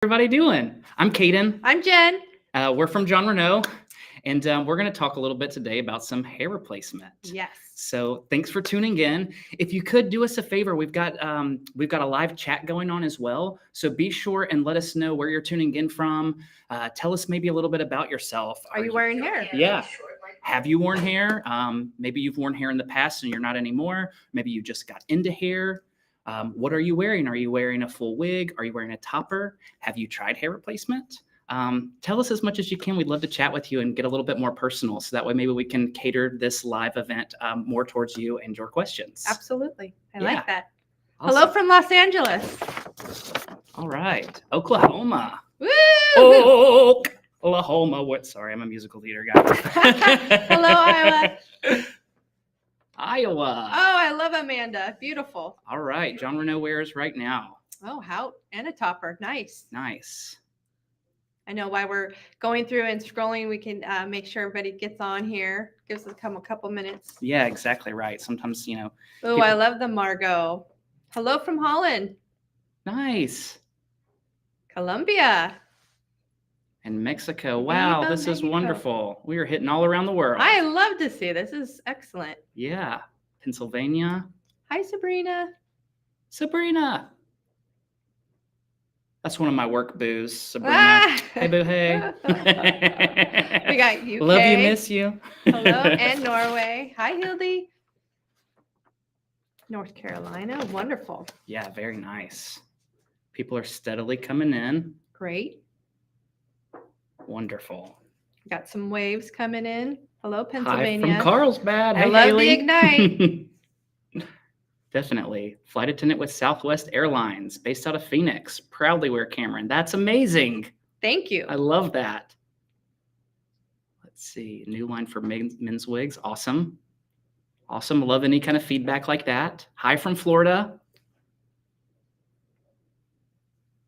Everybody doing? I'm Caden. I'm Jen. We're from Reno, and we're going to talk a little bit today about some hair replacement. Yes. So thanks for tuning in. If you could do us a favor, we've got a live chat going on as well. So be sure and let us know where you're tuning in from. Tell us maybe a little bit about yourself. Are you wearing hair? Yeah. Have you worn hair? Maybe you've worn hair in the past and you're not anymore. Maybe you just got into hair. What are you wearing? Are you wearing a full wig? Are you wearing a topper? Have you tried hair replacement? Tell us as much as you can. We'd love to chat with you and get a little bit more personal. So that way maybe we can cater this live event more towards you and your questions. Absolutely. I like that. Awesome. Hello from Los Angeles. All right. Oklahoma. Woo! Oklahoma. What? Sorry, I'm a musical theater guy. Hello, Iowa. Iowa. Oh, I love Amanda. Beautiful. All right. John Reno wears right now. Oh, how? And a topper. Nice. Nice. I know while we're going through and scrolling, we can make sure everybody gets on here. Gives us a couple minutes. Yeah, exactly right. Sometimes, Oh, people... I love the Margot. Hello from Holland. Nice. Colombia. And Mexico. Wow, this is wonderful. We are hitting all around the world. I love to see. This is excellent. Yeah. Pennsylvania. Hi, Sabrina. Sabrina. That's one of my work boos, Sabrina. Hey, boo, hey. We got UK. Love you, miss you. Hello, and Norway. Hi, Hildy. North Carolina. Wonderful. Yeah, very nice. People are steadily coming in. Great. Wonderful. Got some waves coming in. Hello, Pennsylvania. Hi from Carlsbad. I Hey, love Haley. the Ignite. Definitely. Flight attendant with Southwest Airlines, based out of Phoenix. Proudly wear Cameron. That's amazing. Thank you. I love that. Let's see. New line for men's wigs. Awesome. Awesome. Love any kind of feedback like that. Hi from Florida.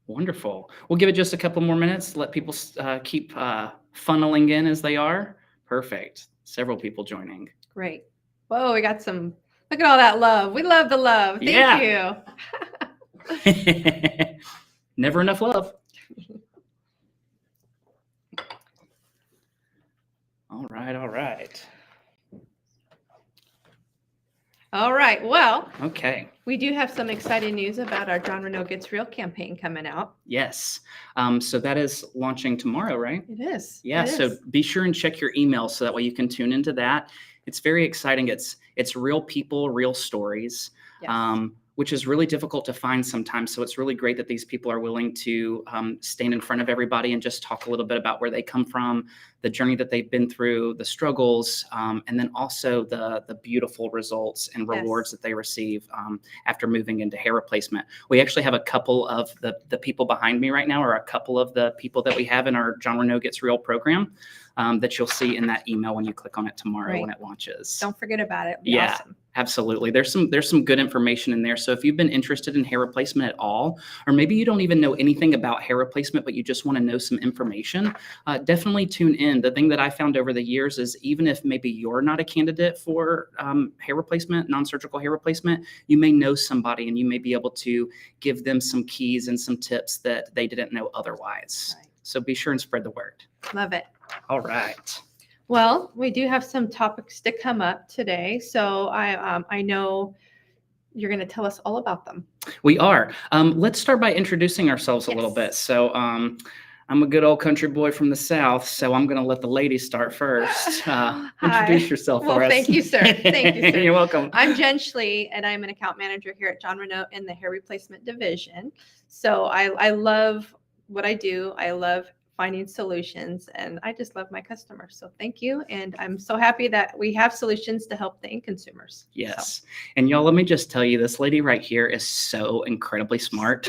Wonderful. We'll give it just a couple more minutes. Let people keep funneling in as they are. Perfect. Several people joining. Great. Whoa, we got some. Look at all that love. We love the love. Thank you. Never enough love. All right. All right. All right. Well, okay. We do have some exciting news about our John Reno Gets Real campaign coming out. Yes. So that is launching tomorrow, right? It is. Yeah. So be sure and check your email so that way you can tune into that. It's very exciting. It's real people, real stories. Yes. Which is really difficult to find sometimes. So it's really great that these people are willing to stand in front of everybody and just talk a little bit about where they come from, the journey that they've been through, the struggles, and then also the beautiful results and rewards that they receive after moving into hair replacement. We actually have a couple of the people behind me right now, or a couple of the people that we have in our John Reno Gets Real program that you'll see in that email when you click on it tomorrow when it launches. Don't forget about it. It'll be awesome. Absolutely. There's some good information in there. So if you've been interested in hair replacement at all, or maybe you don't even know anything about hair replacement, but you just want to know some information, definitely tune in. The thing that I found over the years is even if maybe you're not a candidate for hair replacement, non-surgical hair replacement, you may know somebody and you may be able to give them some keys and some tips that they didn't know otherwise. Right. So be sure and spread the word. Love it. All right. Well, we do have some topics to come up today, so I know you're going to tell us all about them. We are. Let's start by introducing ourselves a little bit. So I'm a good old country boy from the South, so I'm going to let the ladies start first. Introduce yourself for us. Thank you, sir. Thank you, sir. You're welcome. I'm Jen Schlee, and I'm an account manager here at John Reno in the hair replacement division. So I love what I do. I love finding solutions, and I just love my customers. So thank you. And I'm so happy that we have solutions to help the end consumers. Yes. So. And y'all, let me just tell you, this lady right here is so incredibly smart.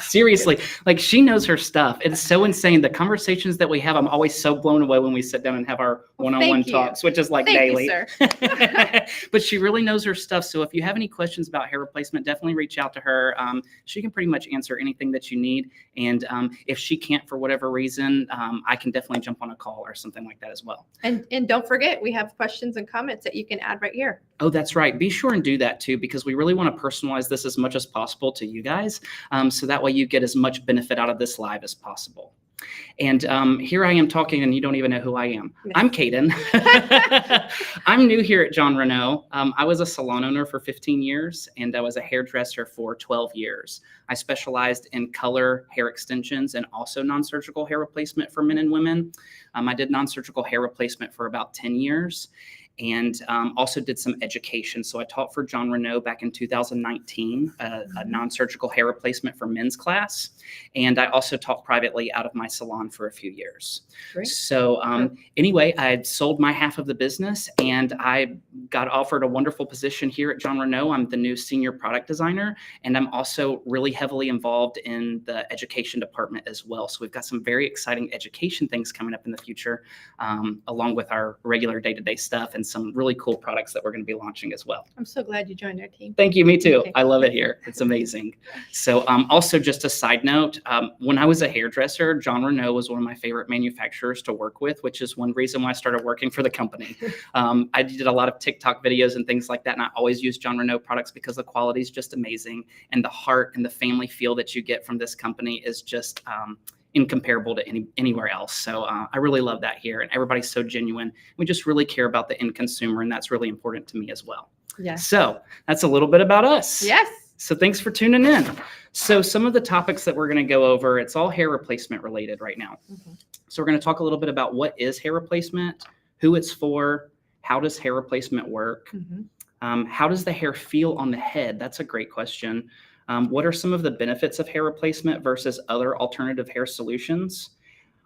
Seriously, like she knows her stuff. It's so insane. The conversations that we have, I'm always so blown away when we sit down and have our one-on-one talks, which is like daily. You, sir. But she really knows her stuff. So if you have any questions about hair replacement, definitely reach out to her. She can pretty much answer anything that you need. And if she can't, for whatever reason, question, I can definitely jump on a call or something like that as well. And don't forget, we have questions and comments that you can add right here. Oh, that's right. Be sure and do that too, because we really want to personalize this as much as possible to you guys. So that way you get as much benefit out of this live as possible. And here I am talking and you don't even know who I am. Yes. I'm Caden. I'm new here at John Reno. I was a salon owner for 15 years and I was a hairdresser for 12 years. I specialized in color hair extensions and also non-surgical hair replacement for men and women. I did non-surgical hair replacement for about 10 years. And also did some education. So I taught for John Reno back in 2019, a non-surgical hair replacement for men's class. And I also taught privately out of my salon for a few years. Great. So anyway, I had sold my half of the business and I got offered a wonderful position here at John Reno. I'm the new senior product designer, and I'm also really heavily involved in the education department as well. So we've got some very exciting education things coming up in the future, along with our regular day-to-day stuff and some really cool products that we're going to be launching as well. I'm so glad you joined our team. Thank you. Me too. Okay. I love it here. It's amazing. So also just a side note, when I was a hairdresser, John Reno was one of my favorite manufacturers to work with, which is one reason why I started working for the company. I did a lot of TikTok videos and things like that, and I always use John Reno products because the quality is just amazing. And the heart and the family feel that you get from this company is just incomparable to anywhere else. So I really love that here, and everybody's so genuine. We just really care about the end consumer, and that's really important to me as well. Yes. So that's a little bit about us. Yes. So thanks for tuning in. So some of the topics that we're going to go over, it's all hair replacement related right now. So we're going to talk a little bit about what is hair replacement, who it's for, how does hair replacement work, how does the hair feel on the head? That's a great question. What are some of the benefits of hair replacement versus other alternative hair solutions?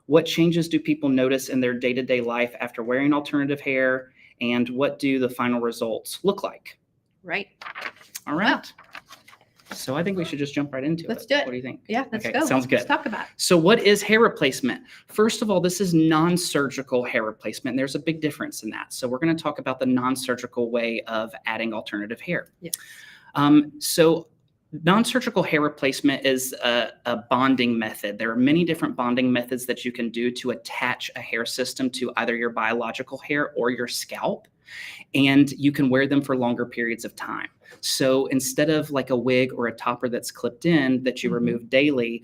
What changes do people notice in their day-to-day life after wearing alternative hair? And what do the final results look like? Right. All right. So I think we should just jump right into it. Let's do it. What do you think? Yeah, let's Okay, go. sounds good. Let's talk about it. So what is hair replacement? First of all, this is non-surgical hair replacement. There's a big difference in that. So we're going to talk about the non-surgical way of adding alternative hair. Yes. So non-surgical hair replacement is a bonding method. There are many different bonding methods that you can do to attach a hair system to either your biological hair or your scalp, and you can wear them for longer periods of time. So instead of like a wig or a topper that's clipped in that you remove daily,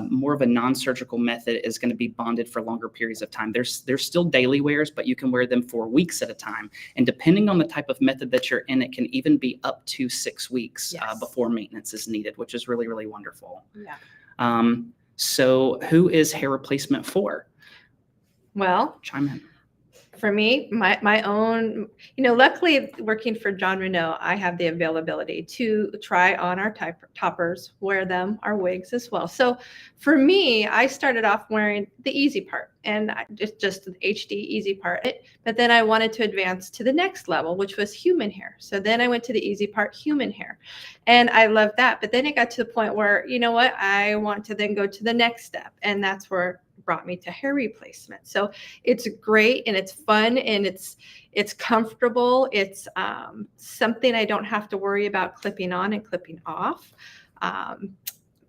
more of a non-surgical method is going to be bonded for longer periods of time. There's still daily wears, but you can wear them for weeks at a time. And depending on the type of method that you're in, it can even be up to 6 weeks before maintenance is needed, which is really, really wonderful. Yeah. So who is hair replacement for? Well, Chime in. for me, my own, luckily working for John Reno, I have the availability to try on our toppers, wear them, our wigs as well. So for me, I started off wearing the easy part, and just the HD easy part. But then I wanted to advance to the next level, which was human hair. So then I went to the easy part, human hair, and I loved that. But then it got to the point where, you know what, I want to then go to the next step, and that's where brought me to hair replacement. So it's great and it's fun and it's comfortable. It's something I don't have to worry about clipping on and clipping off.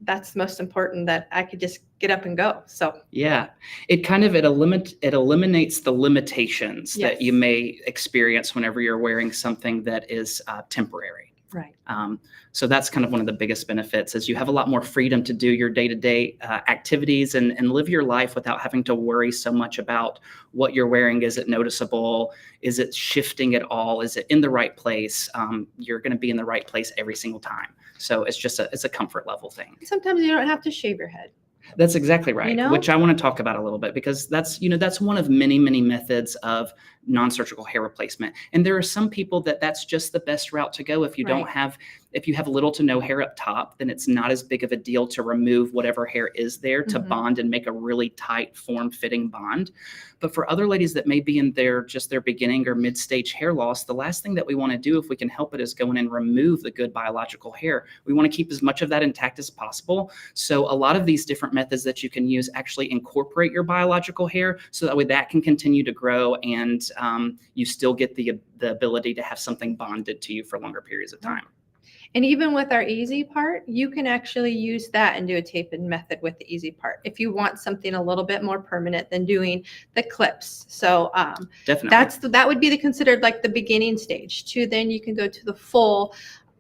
That's most important, that I could just get up and go. So yeah, it eliminates the limitations that you may experience whenever you're wearing something that is temporary. Right. So that's kind of one of the biggest benefits, is you have a lot more freedom to do your day-to-day activities and live your life without having to worry so much about what you're wearing. Is it noticeable? Is it shifting at all? Is it in the right place? You're going to be in the right place every single time. So it's a comfort level thing. Sometimes you don't have to shave your head. That's exactly right, which I want to talk about a little bit, because that's one of many, many methods of non-surgical hair replacement. And there are some people that's just the best route to go. If you don't have, if you have little to no hair up top, then it's not as big of a deal to remove whatever hair is there to bond and make a really tight form-fitting bond. But for other ladies that may be in their beginning or mid-stage hair loss, the last thing that we want to do, if we can help it, is go in and remove the good biological hair. We want to keep as much of that intact as possible. So a lot of these different methods that you can use actually incorporate your biological hair, so that way that can continue to grow, and you still get the ability to have something bonded to you for longer periods of time. And even with our easy part, you can actually use that and do a tape-in method with the easy part if you want something a little bit more permanent than doing the clips. So Definitely. that would be the considered like the beginning stage. To then you can go to the full.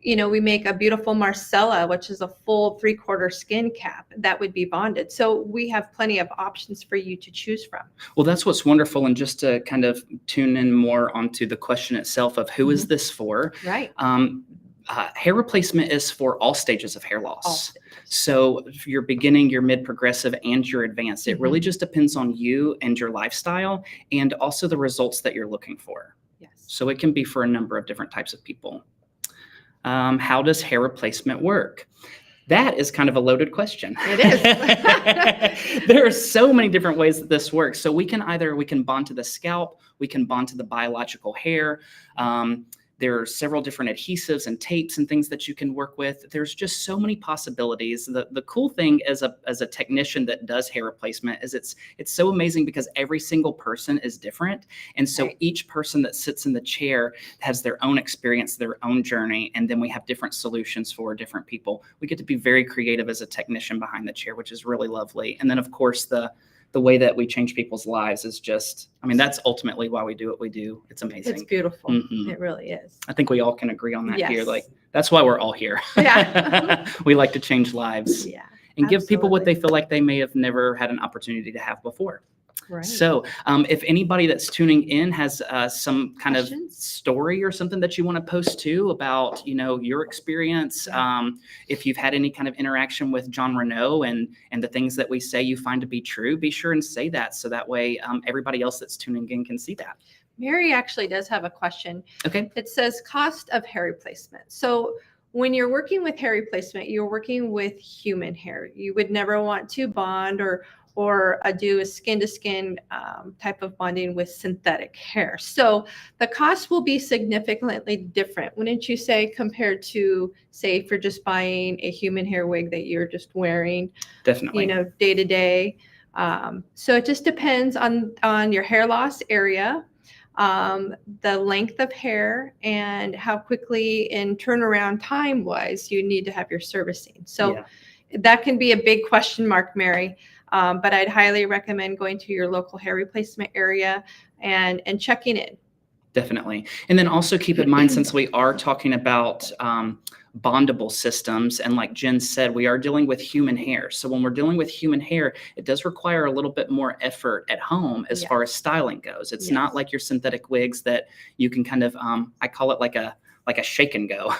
We make a beautiful Marcella, which is a full 3/4 skin cap that would be bonded. So we have plenty of options for you to choose from. Well, that's what's wonderful. And just to kind of tune in more onto the question itself of who is this for? Right. Hair replacement is for all stages of hair All loss. stages. So if you're beginning, your mid progressive, and your advanced, it really just depends on you and your lifestyle and also the results that you're looking for. Yes. So it can be for a number of different types of people. How does hair replacement work? That is kind of a loaded question. It is. There are so many different ways that this works. So we can bond to the scalp, we can bond to the biological hair. There are several different adhesives and tapes and things that you can work with. There's just so many possibilities. The cool thing as a technician that does hair replacement is it's so amazing because every single person is different. And so each person that sits in the chair has their own experience, their own journey, and then we have different solutions for different people. We get to be very creative as a technician behind the chair, which is really lovely. And then of course the way that we change people's lives is just, that's ultimately why we do what we do. It's amazing. It's beautiful. Mm-hmm. It really is. I think we all can agree on that here. Yes. Like, that's why we're all here. Yeah. We like to change lives and give people what they feel like they may have never had an opportunity to have before. Right. So if anybody that's tuning in has some kind of story or something that you want to post too about, your experience, if you've had any kind of interaction with John Reno and the things that we say you find to be true, be sure and say that. So that way everybody else that's tuning in can see that. Mary actually does have a question. Okay. It says cost of hair replacement. So when you're working with hair replacement, you're working with human hair. You would never want to bond or do a skin-to-skin type of bonding with synthetic hair. So the cost will be significantly different, wouldn't you say, compared to, say, if you're just buying a human hair wig that you're just wearing, Definitely, day to day. So it just depends on your hair loss area, the length of hair, and how quickly in turnaround time wise you need to have your servicing. So that can be a big question mark, Mary. But I'd highly recommend going to your local hair replacement area and checking in. Definitely. And then also keep in mind, since we are talking about bondable systems, and like Jen said, we are dealing with human hair. So when we're dealing with human hair, it does require a little bit more effort at home as far as styling goes. It's not like your synthetic wigs that you can kind of, I call it like a shake and go.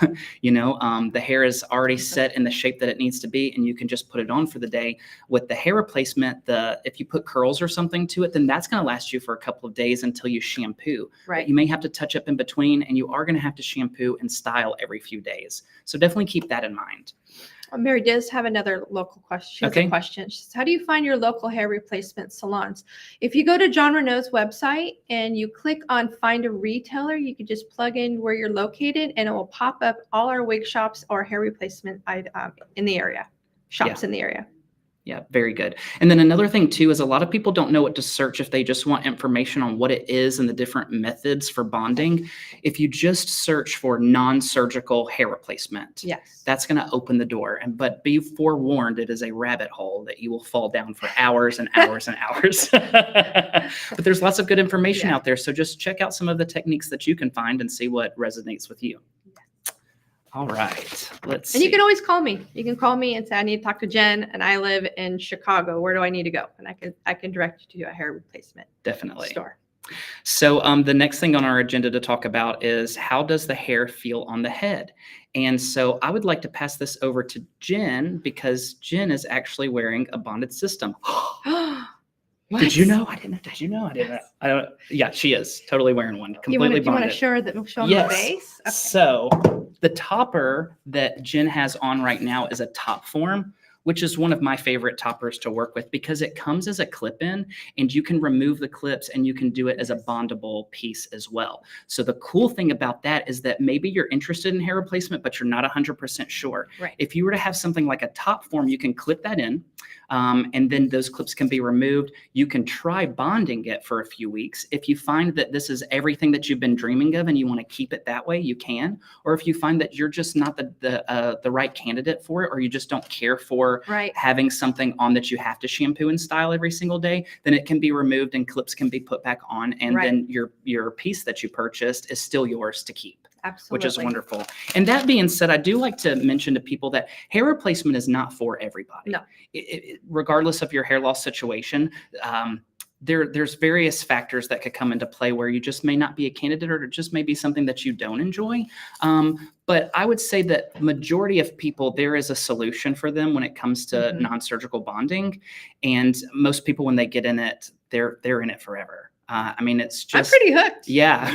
The hair is already set in the shape that it needs to be, and you can just put it on for the day. With the hair replacement, if you put curls or something to it, then that's going to last you for a couple of days until you shampoo. Right. But you may have to touch up in between, and you are going to have to shampoo and style every few days. So definitely keep that in mind. Mary does have another local question. She says, how do you find your local hair replacement salons? If you go to John Reno's website and you click on find a retailer, you can just plug in where you're located and it will pop up all our wig shops or hair replacement in the area, shops in the area. Yeah, very good. And then another thing too is a lot of people don't know what to search if they just want information on what it is and the different methods for bonding. If you just search for non-surgical hair replacement, that's going to open the door. But be forewarned, it is a rabbit hole that you will fall down for hours and hours and hours. But there's lots of good information out there. So just check out some of the techniques that you can find and see what resonates with you. All right, let's see. And you can always call me. You can call me and say, I need to talk to Jen and I live in Chicago. Where do I need to go? And I can direct you to a hair replacement store. So the next thing on our agenda to talk about is how does the hair feel on the head? And so I would like to pass this over to Jen because Jen is actually wearing a bonded system. What? Did you know? I didn't. Did you know? I didn't. I don't. Yeah, she is totally wearing one. Completely bonded. You want to show the base? Okay. So the topper that Jen has on right now is a top form, which is one of my favorite toppers to work with because it comes as a clip-in and you can remove the clips and you can do it as a bondable piece as well. So the cool thing about that is that maybe you're interested in hair replacement, but you're not 100% sure. Right. If you were to have something like a top form, you can clip that in and then those clips can be removed. You can try bonding it for a few weeks. If you find that this is everything that you've been dreaming of and you want to keep it that way, you can. Or if you find that you're just not the right candidate for it, or you just don't care for having something on that you have to shampoo and style every single day, then it can be removed and clips can be put back on. And then your piece that you purchased is still yours to keep. Absolutely. Which is wonderful. And that being said, I do like to mention to people that hair replacement is not for everybody. No. Regardless of your hair loss situation, there's various factors that could come into play where you just may not be a candidate, or it just may be something that you don't enjoy. But I would say that majority of people, there is a solution for them when it comes to non-surgical bonding. And most people, when they get in it, they're in it forever. I mean, it's just... I'm pretty hooked. Yeah.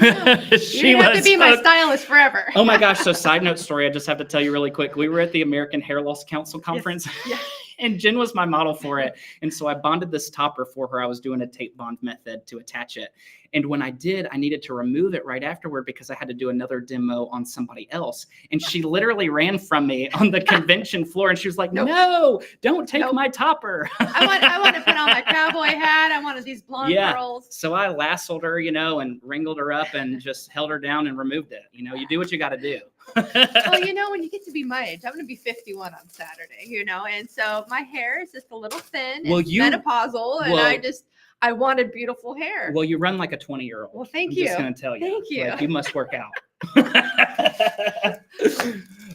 You have to be my stylist forever. Oh my gosh. So side note story, I just have to tell you really quick. We were at the American Hair Loss Council conference. Yes. And Jen was my model for it. And so I bonded this topper for her. I was doing a tape bond method to attach it. And when I did, I needed to remove it right afterward because I had to do another demo on somebody else. And she literally ran from me on the convention floor. And she was like, no, don't take my topper. I want to put on my cowboy hat. I wanted these blonde curls. So I lassoed her, and wrangled her up and just held her down and removed it. You do what you got to do. Well, when you get to be my age, I'm going to be 51 on Saturday, and so my hair is just a little thin and menopausal, and I wanted beautiful hair. Well, you run like a 20-year-old. Well, thank you. I'm just going to tell you. Thank you. Like, you must work out.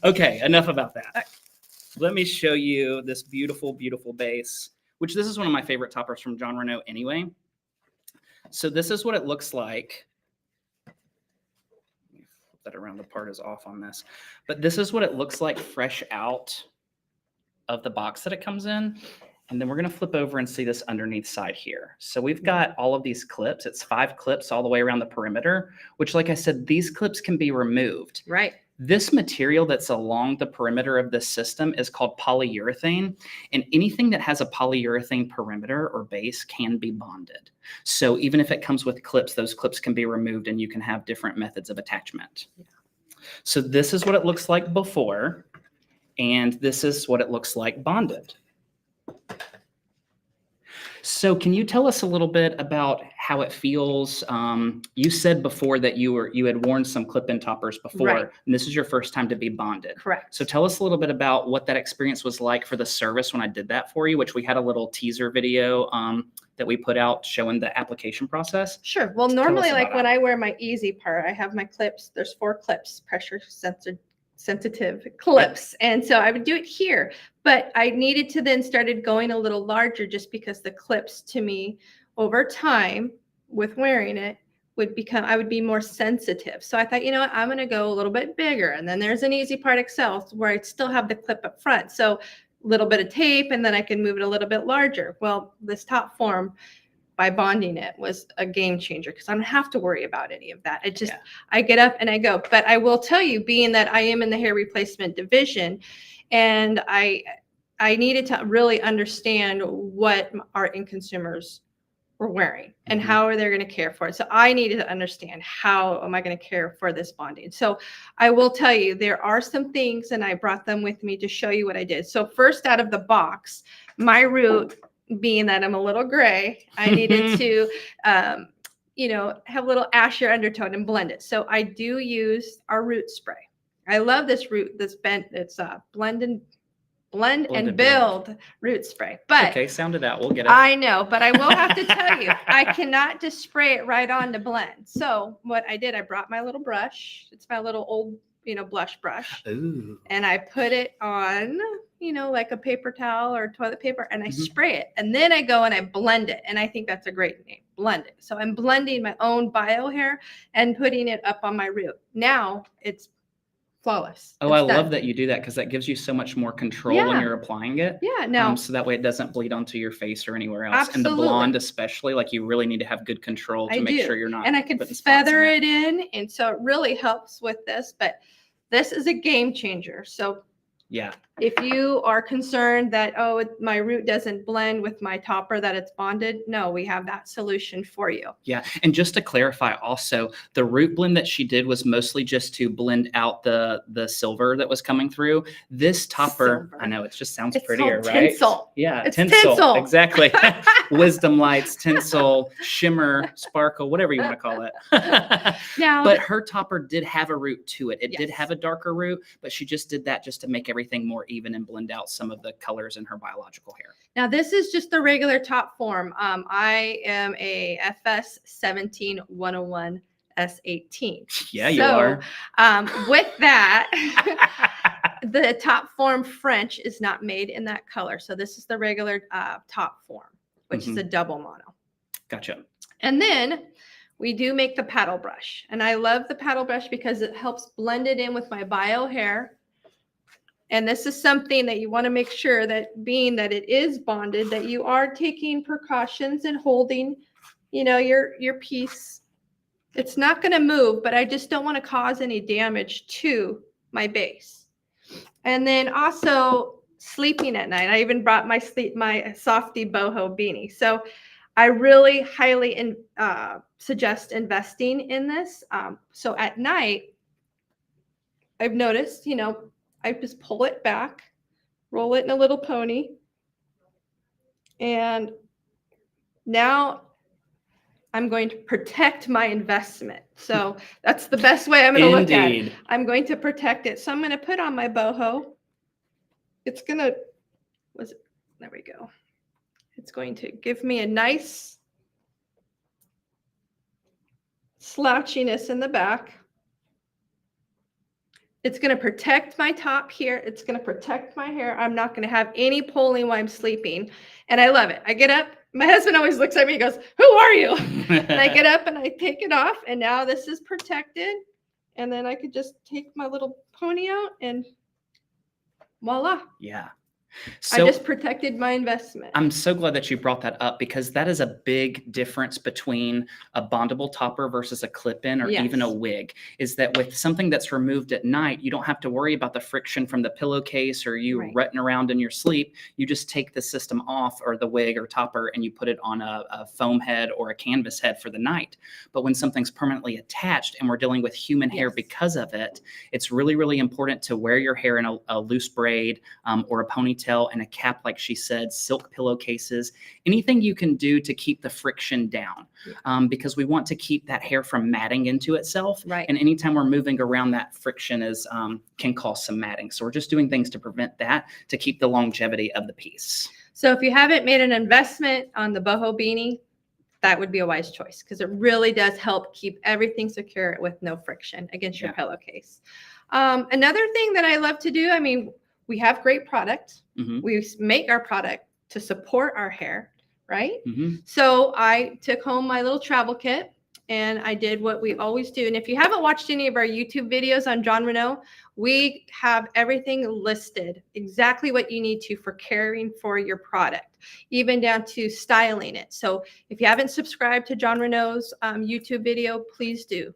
Okay, enough about that. Let me show you this beautiful, beautiful base, which this is one of my favorite toppers from John Reno anyway. So this is what it looks like. That around the part is off on this, but this is what it looks like fresh out of the box that it comes in. And then we're going to flip over and see this underneath side here. So we've got all of these clips. It's 5 clips all the way around the perimeter, which, like I said, these clips can be removed. Right. This material that's along the perimeter of this system is called polyurethane, and anything that has a polyurethane perimeter or base can be bonded. So even if it comes with clips, those clips can be removed and you can have different methods of attachment. Yeah. So this is what it looks like before, and this is what it looks like bonded. So can you tell us a little bit about how it feels? You said before that you had worn some clip-in toppers before, and this is your first time to be bonded. Correct. So tell us a little bit about what that experience was like for the service when I did that for you, which we had a little teaser video that we put out showing the application process. Sure. Well, normally, like when I wear my easy part, I have my clips. There's 4 clips, pressure sensitive clips. And so I would do it here, but I needed to then started going a little larger just because the clips to me over time with wearing it I would be more sensitive. So I thought, you know what, I'm going to go a little bit bigger. And then there's an easy part Excel where I'd still have the clip up front. So a little bit of tape, and then I can move it a little bit larger. Well, this top form, by bonding it, was a game changer because I don't have to worry about any of that. It just, I get up and I go. But I will tell you, being that I am in the hair replacement division, and I needed to really understand what our end consumers were wearing and how are they going to care for it. So I needed to understand, how am I going to care for this bonding? So I will tell you, there are some things, and I brought them with me to show you what I did. So first, out of the box, my root, being that I'm a little gray, I needed to, have a little ashier undertone and blend it. So I do use our root spray. I love this root, it's blend and build root spray. But okay, sound it out. We'll get it. I know, but I will have to tell you, I cannot just spray it right on to blend. So what I did, I brought my little brush. It's my little old, blush brush. Ooh. And I put it on, like a paper towel or toilet paper, and I spray it. And then I go and I blend it. And I think that's a great name, blend it. So I'm blending my own bio hair and putting it up on my root. Now it's flawless. Oh, I love that you do that, because that gives you so much more control when you're applying it. Yeah, no. So that way it doesn't bleed onto your face or anywhere else. Absolutely. And the blonde especially, like, you really need to have good control to make sure you're not. And I can feather it in, and so it really helps with this. But this is a game changer. So yeah, If you are concerned that, oh, my root doesn't blend with my topper, that it's bonded, no, we have that solution for you. Yeah. And just to clarify also, the root blend that she did was mostly just to blend out the silver that was coming through. This topper, Silver. I know it just sounds It's prettier, called right? tinsel. Yeah, It's tinsel. tinsel. Exactly. Wisdom lights, tinsel, shimmer, sparkle, whatever you want to call it. Now, but her topper did have a root to it. It did Yes. have a darker root, but she just did that just to make everything more even and blend out some of the colors in her biological hair. Now, this is just the regular top form. I am a FS 17101 S18. Yeah, you are. With that, the top form French is not made in that color. So this is the regular top form, which is a double mono. Gotcha. And then we do make the paddle brush. And I love the paddle brush because it helps blend it in with my bio hair. And this is something that you want to make sure that, being that it is bonded, that you are taking precautions and holding, your piece. It's not going to move, but I just don't want to cause any damage to my base. And then also sleeping at night. I even brought my softy boho beanie. So I really highly suggest investing in this. So at night, I've noticed, I just pull it back, roll it in a little pony. And now I'm going to protect my investment. So that's the best way I'm going to look at it. I'm going to protect it. So I'm going to put on my boho. It's going to, there we go. It's going to give me a nice slouchiness in the back. It's going to protect my top here. It's going to protect my hair. I'm not going to have any pulling while I'm sleeping. And I love it. I get up. My husband always looks at me and goes, "Who are you?" And I get up and I take it off. And now this is protected. And then I could just take my little pony out and voila. Yeah. So I just protected my investment. I'm so glad that you brought that up, because that is a big difference between a bondable topper versus a clip-in or even a wig, is that with something that's removed at night, you don't have to worry about the friction from the pillowcase or you rutting around in your sleep. You just take the system off, or the wig or topper, and you put it on a foam head or a canvas head for the night. But when something's permanently attached and we're dealing with human hair because of it, it's really, really important to wear your hair in a loose braid or a ponytail and a cap, like she said, silk pillowcases, anything you can do to keep the friction down, because we want to keep that hair from matting into itself. Right. And anytime we're moving around, that friction can cause some matting. So we're just doing things to prevent that, to keep the longevity of the piece. So if you haven't made an investment on the boho beanie, that would be a wise choice, because it really does help keep everything secure with no friction against your pillowcase. Another thing that I love to do, we have great product. We make our product to support our hair, right? So I took home my little travel kit and I did what we always do. And if you haven't watched any of our YouTube videos on John Reno, we have everything listed, exactly what you need to for caring for your product, even down to styling it. So if you haven't subscribed to John Reno's YouTube video, please do.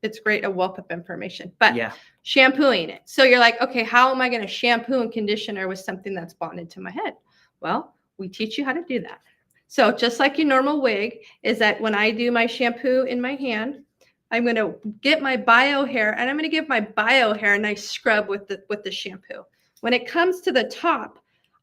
It's great, a wealth of information. But shampooing it. So you're like, okay, how am I going to shampoo and conditioner with something that's bonded to my head? Well, we teach you how to do that. So just like your normal wig, is that when I do my shampoo in my hand, I'm going to get my bio hair and I'm going to give my bio hair a nice scrub with the shampoo. When it comes to the top,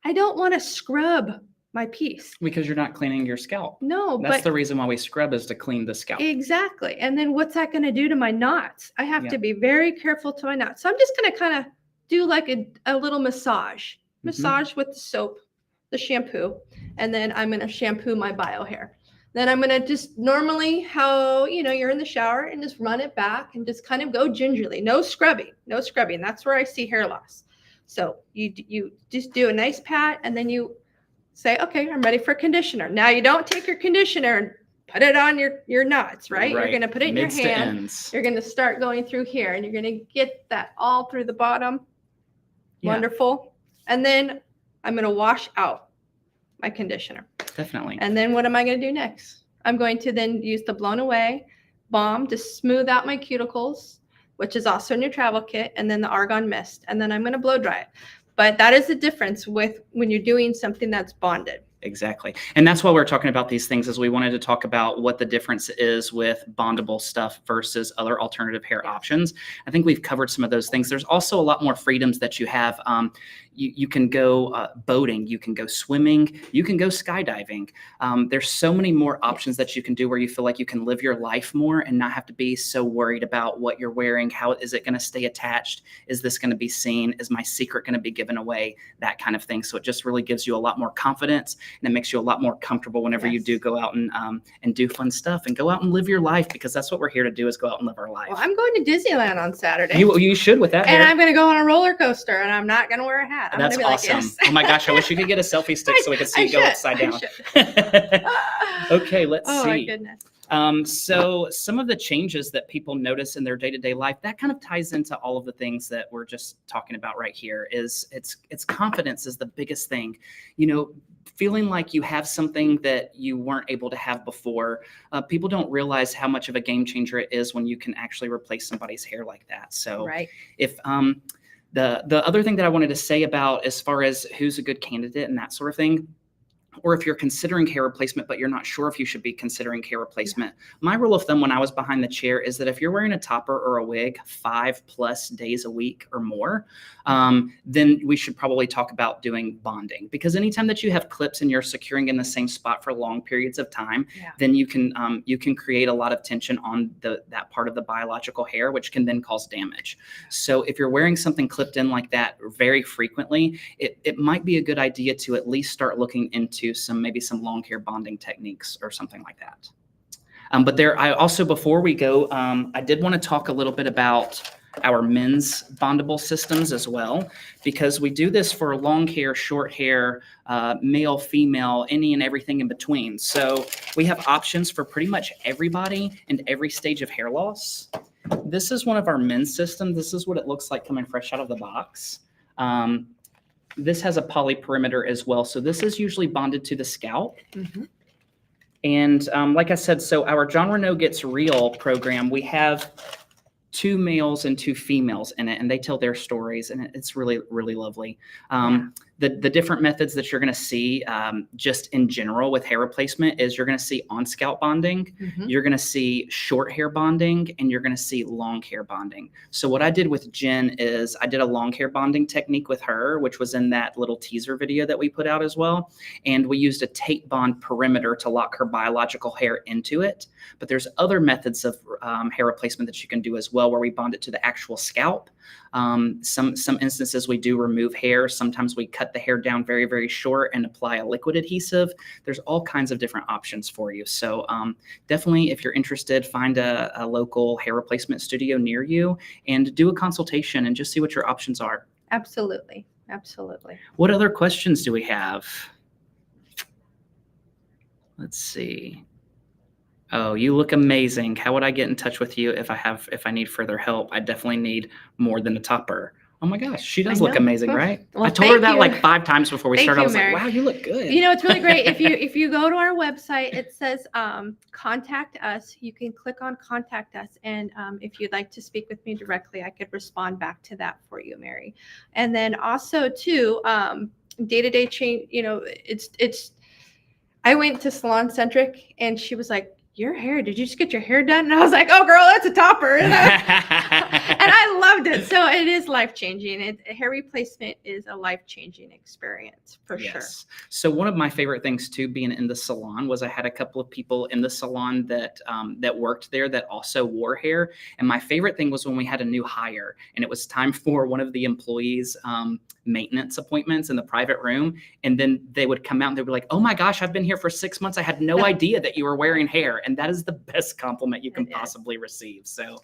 I don't want to scrub my piece. Because you're not cleaning your scalp. No, that's the reason why we scrub, is to clean the scalp. Exactly. And then what's that going to do to my knots? I have to be very careful to my knots. So I'm just going to kind of do like a little massage with the soap, the shampoo, and then I'm going to shampoo my bio hair. Then I'm going to just normally how, you're in the shower, and just run it back and just kind of go gingerly. No scrubbing. That's where I see hair loss. So you just do a nice pat, and then you say, okay, I'm ready for conditioner. Now you don't take your conditioner and put it on your knots, right? You're going to put it in your hand. You're going to start going through here, and you're going to get that all through the bottom. Wonderful. And then I'm going to wash out my conditioner. Definitely. And then what am I going to do next? I'm going to then use the blown away balm to smooth out my cuticles. which is also in your travel kit, and then the argon mist, and then I'm going to blow dry it. But that is the difference with when you're doing something that's bonded. Exactly. And that's why we're talking about these things, is we wanted to talk about what the difference is with bondable stuff versus other alternative hair options. I think we've covered some of those things. There's also a lot more freedoms that you have. You can go boating, you can go swimming, you can go skydiving. There's so many more options that you can do where you feel like you can live your life more and not have to be so worried about what you're wearing. How is it going to stay attached? Is this going to be seen? Is my secret going to be given away? That kind of thing. So it just really gives you a lot more confidence, and it makes you a lot more comfortable whenever you do go out and do fun stuff and go out and live your life, because that's what we're here to do, is go out and live our life. Well, I'm going to Disneyland on Saturday. You should with that hair. And I'm going to go on a roller coaster, and I'm not going to wear a hat. I'm That's gonna be awesome. Like, yes. Oh my gosh, I wish you could get a selfie stick so we could see you go upside down. Okay, let's see. Oh my goodness. So some of the changes that people notice in their day-to-day life, that kind of ties into all of the things that we're just talking about right here. Is it's confidence is the biggest thing. You know, feeling like you have something that you weren't able to have before. People don't realize how much of a game changer it is when you can actually replace somebody's hair like that. So if the other thing that I wanted to say about as far as who's a good candidate and that sort of thing, or if you're considering hair replacement, but you're not sure if you should be considering hair replacement, my rule of thumb when I was behind the chair is that if you're wearing a topper or a wig 5+ days a week or more, then we should probably talk about doing bonding, because anytime that you have clips and you're securing in the same spot for long periods of time, then you can create a lot of tension on that part of the biological hair, which can then cause damage. So if you're wearing something clipped in like that very frequently, it might be a good idea to at least start looking into maybe some long hair bonding techniques or something like that. But I also, before we go, I did want to talk a little bit about our men's bondable systems as well, because we do this for long hair, short hair, male, female, any and everything in between. So we have options for pretty much everybody and every stage of hair loss. This is one of our men's systems. This is what it looks like coming fresh out of the box. This has a poly perimeter as well. So this is usually bonded to the scalp. And like I said, so our John Reno Gets Real program, we have 2 males and 2 females in it, and they tell their stories, and it's really, really lovely. The different methods that you're going to see just in general with hair replacement is you're going to see on scalp bonding, you're going to see short hair bonding, and you're going to see long hair bonding. So what I did with Jen is I did a long hair bonding technique with her, which was in that little teaser video that we put out as well. And we used a tape bond perimeter to lock her biological hair into it. But there's other methods of hair replacement that you can do as well, where we bond it to the actual scalp. Some instances we do remove hair. Sometimes we cut the hair down very, very short and apply a liquid adhesive. There's all kinds of different options for you. So definitely, if you're interested, find a local hair replacement studio near you and do a consultation and just see what your options are. Absolutely. Absolutely. What other questions do we have? Let's see. Oh, you look amazing. How would I get in touch with you if I need further help? I definitely need more than a topper. Oh my gosh, she does look amazing, right? Well, I told her that like 5 times before we started. I was Mary. like, wow, you look good. You know, it's really great. If you go to our website, it says contact us. You can click on contact us. And if you'd like to speak with me directly, I could respond back to that for you, Mary. And then also too, day-to-day change, you know, I went to Salon Centric and she was like, your hair, did you just get your hair done? And I was like, oh girl, that's a topper. And I loved it. So it is life-changing. Hair replacement is a life-changing experience for sure. So one of my favorite things too, being in the salon, was I had a couple of people in the salon that worked there that also wore hair. And my favorite thing was when we had a new hire and it was time for one of the employees' maintenance appointments in the private room. And then they would come out and they'd be like, oh my gosh, I've been here for 6 months. I had no idea that you were wearing hair. And that is the best compliment you can possibly receive. So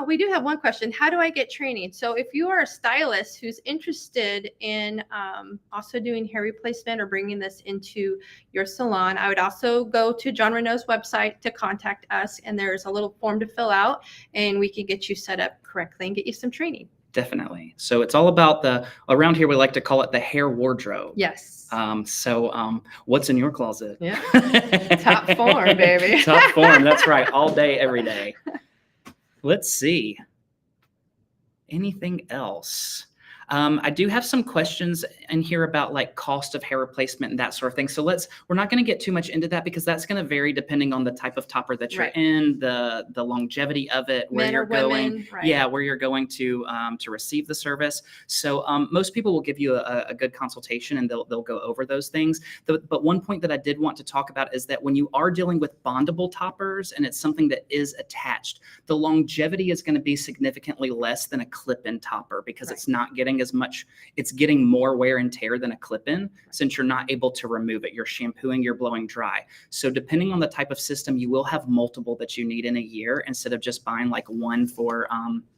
we do have one question. How do I get training? So if you are a stylist who's interested in also doing hair replacement or bringing this into your salon, I would also go to John Reno's website to contact us. And there's a little form to fill out and we can get you set up correctly and get you some training. Definitely. So it's all about around here, we like to call it the hair wardrobe. Yes. So what's in your closet? Yeah. Top form, baby. Top form. That's right. All day, every day. Let's see. Anything else? I do have some questions in here about like cost of hair replacement and that sort of thing. So we're not going to get too much into that because that's going to vary depending on the type of topper that you're Right. in, the longevity of it, where Men you're or going. women, right. Yeah, where you're going to receive the service. So most people will give you a good consultation and they'll go over those things. But one point that I did want to talk about is that when you are dealing with bondable toppers and it's something that is attached, the longevity is going to be significantly less than a clip-in topper because Right. it's not getting as much, it's getting more wear and tear than a clip-in since you're not able to remove it. You're shampooing, you're blowing dry. So depending on the type of system, you will have multiple that you need in a year instead of just buying like one for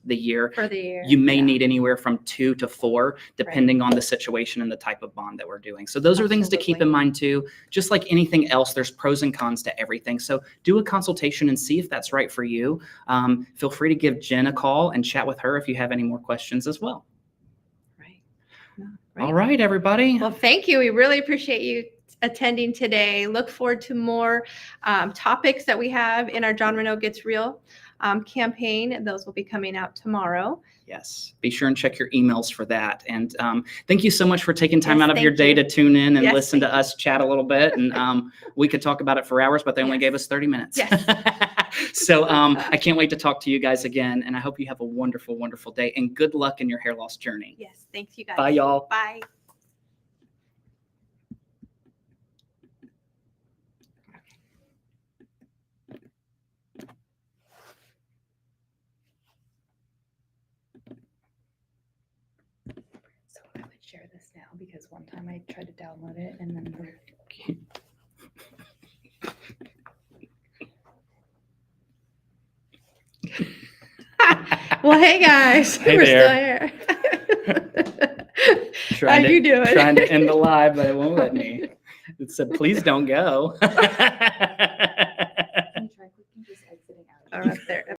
the year. For the year. You may yeah. need anywhere from 2 to 4, depending on the situation and the type of bond that we're doing. So those are things to keep in Absolutely. mind too. Just like anything else, there's pros and cons to everything. So do a consultation and see if that's right for you. Feel free to give Jen a call and chat with her if you have any more questions as well. Right. No, right. All right, everybody. Well, thank you. We really appreciate you attending today. Look forward to more topics that we have in our John Reno Gets Real campaign. Those will be coming out tomorrow. Yes. Be sure and check your emails for that. And thank you so much for taking time Yes, out of your thank day you. to tune in and Yes, listen to thank you. us chat a little bit. And we could talk about it for hours, but they only Yes. gave us 30 minutes. Yes. So I can't wait to talk to you guys again. And I hope you have a wonderful, wonderful day and good luck in your hair loss journey. Yes. Thanks, you guys. Bye, y'all. Bye. So I would share this now because one time I tried to download it and then Well, hey guys, Hey we're there. still here. Trying How to, you doing? Trying to end the live, but it won't let me. It said, please don't go.